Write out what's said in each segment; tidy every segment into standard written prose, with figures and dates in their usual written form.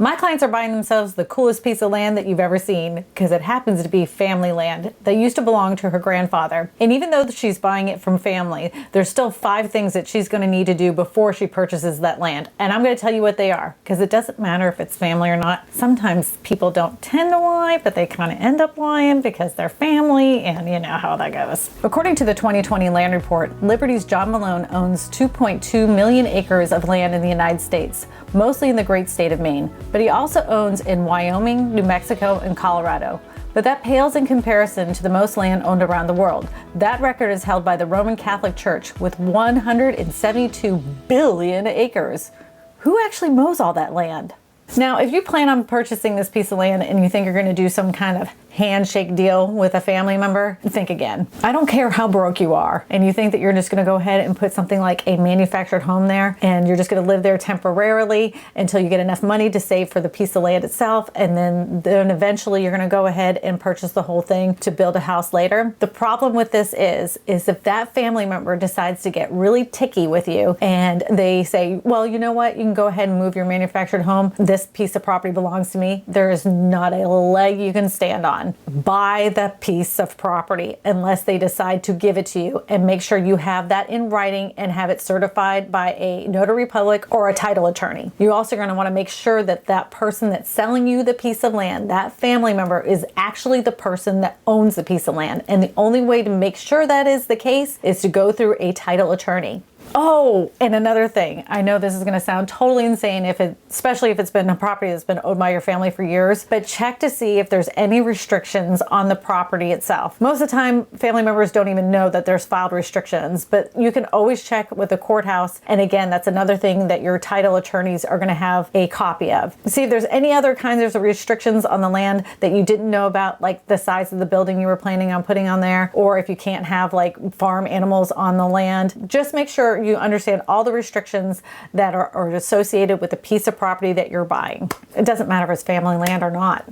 My clients are buying themselves the coolest piece of land that you've ever seen because it happens to be family land that used to belong to her grandfather. And even though she's buying it from family, there's still 5 things that she's going to need to do before she purchases that land. And I'm going to tell you what they are, because it doesn't matter if it's family or not. Sometimes people don't tend to lie, but they kind of end up lying because they're family, and you know how that goes. According to the 2020 land report, Liberty's John Malone owns 2.2 million acres of land in the United States, mostly in the great state of Maine, but he also owns in Wyoming, New Mexico, and Colorado. But that pales in comparison to the most land owned around the world. That record is held by the Roman Catholic Church with 172 billion acres. Who actually mows all that land? Now, if you plan on purchasing this piece of land and you think you're going to do some kind of handshake deal with a family member, think again. I don't care how broke you are and you think that you're just going to go ahead and put something like a manufactured home there and you're just going to live there temporarily until you get enough money to save for the piece of land itself, and then eventually you're going to go ahead and purchase the whole thing to build a house later. The problem with this is if that family member decides to get really ticky with you and they say, well, you know what, you can go ahead and move your manufactured home. This piece of property belongs to me. There is not a leg you can stand on. Buy the piece of property unless they decide to give it to you, and make sure you have that in writing and have it certified by a notary public or a title attorney. You're also going to want to make sure that that person that's selling you the piece of land, that family member, is actually the person that owns the piece of land. And the only way to make sure that is the case is to go through a title attorney. Oh, and another thing, I know this is going to sound totally insane, especially if it's been a property that's been owned by your family for years, but check to see if there's any restrictions on the property itself. Most of the time, family members don't even know that there's filed restrictions, but you can always check with the courthouse. And again, that's another thing that your title attorneys are going to have a copy of. See if there's any other kinds of restrictions on the land that you didn't know about, like the size of the building you were planning on putting on there, or if you can't have like farm animals on the land. Just make sure you understand all the restrictions that are associated with the piece of property that you're buying. It doesn't matter if it's family land or not.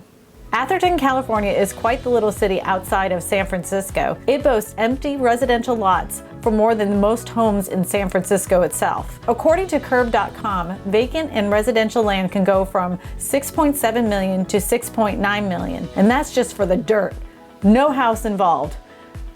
Atherton, California is quite the little city outside of San Francisco. It boasts empty residential lots for more than most homes in San Francisco itself. According to Curb.com, vacant and residential land can go from 6.7 million to 6.9 million, and that's just for the dirt. No house involved.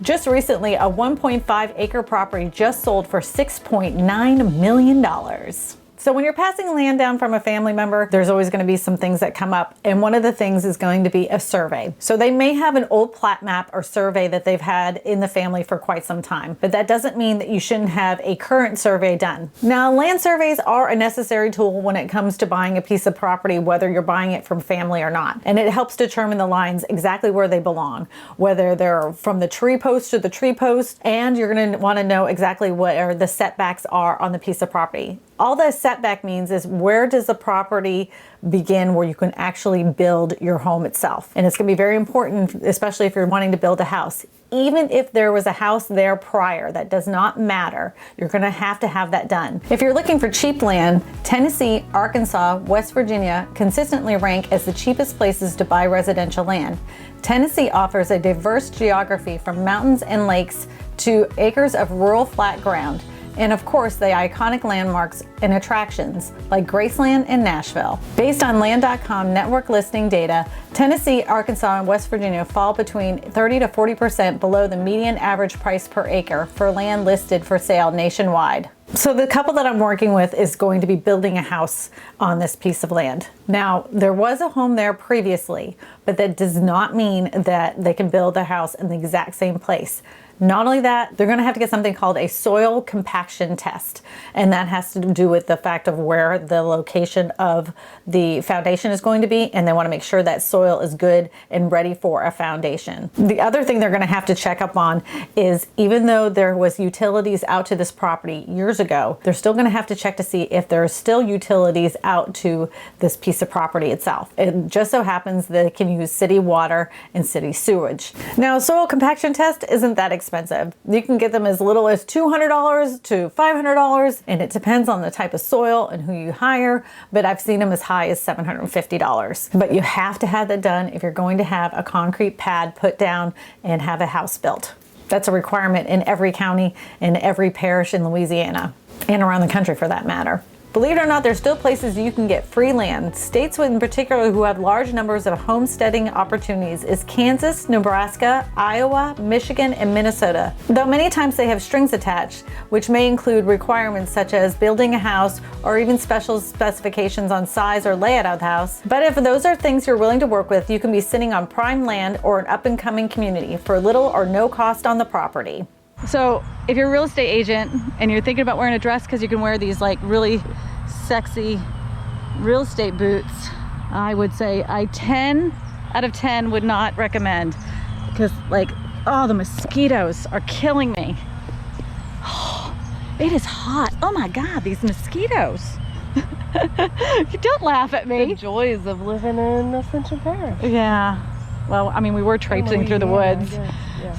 Just recently, a 1.5 acre property just sold for $6.9 million. So when you're passing land down from a family member, there's always going to be some things that come up. And one of the things is going to be a survey. So they may have an old plat map or survey that they've had in the family for quite some time, but that doesn't mean that you shouldn't have a current survey done. Now, land surveys are a necessary tool when it comes to buying a piece of property, whether you're buying it from family or not. And it helps determine the lines exactly where they belong, whether they're from the tree post to the tree post, and you're going to want to know exactly where the setbacks are on the piece of property. All that setback means is where does the property begin where you can actually build your home itself. And it's going to be very important, especially if you're wanting to build a house. Even if there was a house there prior, that does not matter. You're going to have that done. If you're looking for cheap land, Tennessee, Arkansas, West Virginia consistently rank as the cheapest places to buy residential land. Tennessee offers a diverse geography from mountains and lakes to acres of rural flat ground. And of course, the iconic landmarks and attractions like Graceland and Nashville. Based on Land.com network listing data, Tennessee, Arkansas, and West Virginia fall between 30 to 40% below the median average price per acre for land listed for sale nationwide. So the couple that I'm working with is going to be building a house on this piece of land. Now, there was a home there previously, but that does not mean that they can build a house in the exact same place. Not only that, they're going to have to get something called a soil compaction test. And that has to do with the fact of where the location of the foundation is going to be. And they want to make sure that soil is good and ready for a foundation. The other thing they're going to have to check up on is, even though there was utilities out to this property years ago, they're still going to have to check to see if there are still utilities out to this piece of property itself. It just so happens that it can use city water and city sewage. Now, a soil compaction test isn't that expensive. You can get them as little as $200 to $500, and it depends on the type of soil and who you hire, but I've seen them as high as $750. But you have to have that done if you're going to have a concrete pad put down and have a house built. That's a requirement in every county, in every parish in Louisiana, and around the country for that matter. Believe it or not, there's still places you can get free land. States in particular who have large numbers of homesteading opportunities is Kansas, Nebraska, Iowa, Michigan, and Minnesota. Though many times they have strings attached, which may include requirements such as building a house or even special specifications on size or layout of the house. But if those are things you're willing to work with, you can be sitting on prime land or an up-and-coming community for little or no cost on the property. So if you're a real estate agent and you're thinking about wearing a dress because you can wear these like really sexy real estate boots, I would say 10 out of 10 would not recommend, because like, oh, the mosquitoes are killing me. Oh, it is hot. Oh my God, these mosquitoes. Don't laugh at me. The joys of living in Ascension Parish. Yeah. Well, I mean, we were traipsing through the woods.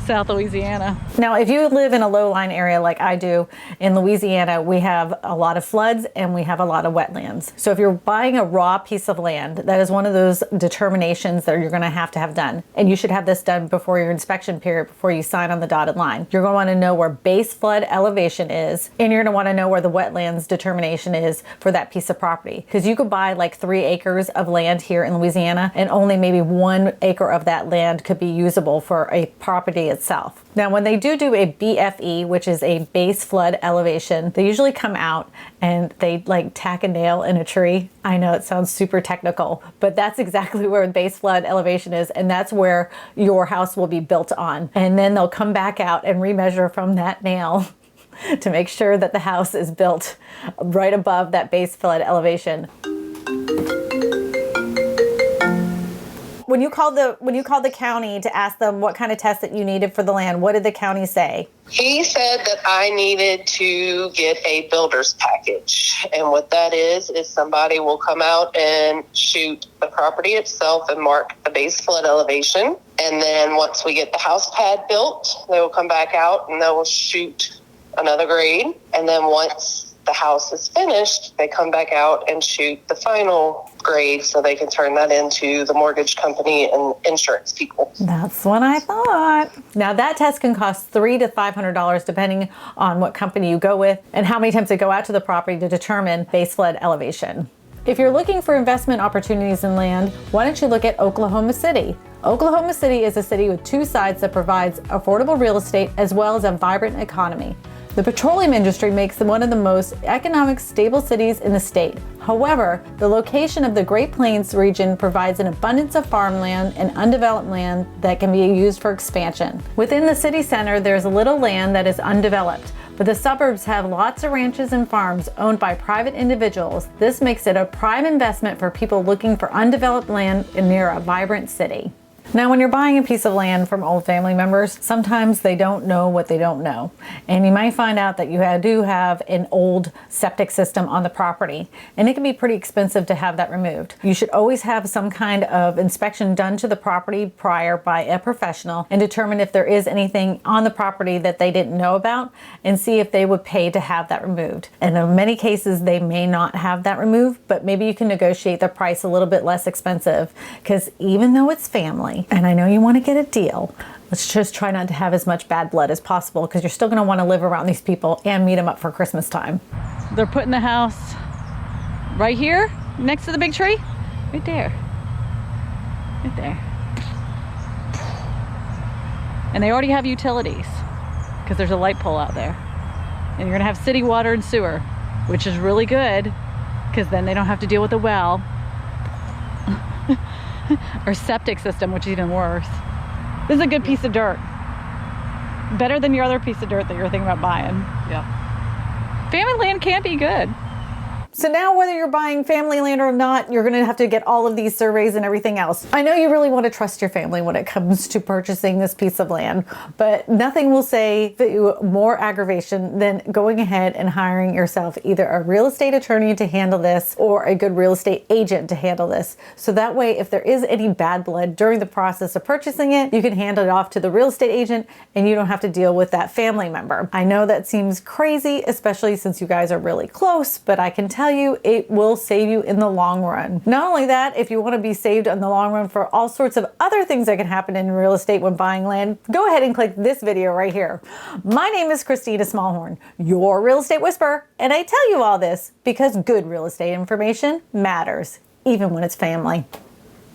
South Louisiana. Now, if you live in a low-lying area like I do in Louisiana, we have a lot of floods and we have a lot of wetlands. So if you're buying a raw piece of land, that is one of those determinations that you're going to have done. And you should have this done before your inspection period, before you sign on the dotted line. You're going to want to know where base flood elevation is, and you're going to want to know where the wetlands determination is for that piece of property. Because you could buy like 3 acres of land here in Louisiana, and only maybe 1 acre of that land could be usable for a property itself. Now, when they do a BFE, which is a base flood elevation, they usually come out and they like tack a nail in a tree. I know it sounds super technical, but that's exactly where the base flood elevation is, and that's where your house will be built on. And then they'll come back out and remeasure from that nail to make sure that the house is built right above that base flood elevation. When you called the county to ask them what kind of test that you needed for the land, what did the county say? He said that I needed to get a builder's package. And what that is somebody will come out and shoot the property itself and mark the base flood elevation. And then once we get the house pad built, they will come back out and they will shoot another grade. And then once the house is finished, they come back out and shoot the final grade so they can turn that into the mortgage company and insurance people. That's what I thought. Now that test can cost $300 to $500 depending on what company you go with and how many times they go out to the property to determine base flood elevation. If you're looking for investment opportunities in land, why don't you look at Oklahoma City? Oklahoma City is a city with 2 sides that provides affordable real estate as well as a vibrant economy. The petroleum industry makes them one of the most economic stable cities in the state. However, the location of the Great Plains region provides an abundance of farmland and undeveloped land that can be used for expansion. Within the city center, there's a little land that is undeveloped, but the suburbs have lots of ranches and farms owned by private individuals. This makes it a prime investment for people looking for undeveloped land near a vibrant city. Now, when you're buying a piece of land from old family members, sometimes they don't know what they don't know. And you might find out that you do have an old septic system on the property, and it can be pretty expensive to have that removed. You should always have some kind of inspection done to the property prior by a professional and determine if there is anything on the property that they didn't know about and see if they would pay to have that removed. And in many cases, they may not have that removed, but maybe you can negotiate the price a little bit less expensive, because even though it's family, and I know you want to get a deal, let's just try not to have as much bad blood as possible, because you're still going to want to live around these people and meet them up for Christmas time. They're putting the house right here next to the big tree. Right there. Right there. And they already have utilities because there's a light pole out there. And you're going to have city water and sewer, which is really good because then they don't have to deal with the well. Or septic system, which is even worse. This is a good piece of dirt. Better than your other piece of dirt that you're thinking about buying. Yeah. Family land can be good. So now whether you're buying family land or not, you're going to have to get all of these surveys and everything else. I know you really want to trust your family when it comes to purchasing this piece of land, but nothing will save you more aggravation than going ahead and hiring yourself either a real estate attorney to handle this or a good real estate agent to handle this. So that way, if there is any bad blood during the process of purchasing it, you can hand it off to the real estate agent and you don't have to deal with that family member. I know that seems crazy, especially since you guys are really close, but I can tell tell you, it will save you in the long run. Not only that, if you want to be saved in the long run for all sorts of other things that can happen in real estate when buying land, go ahead and click this video right here. My name is Kristina Smallhorn, your real estate whisperer, and I tell you all this because good real estate information matters, even when it's family.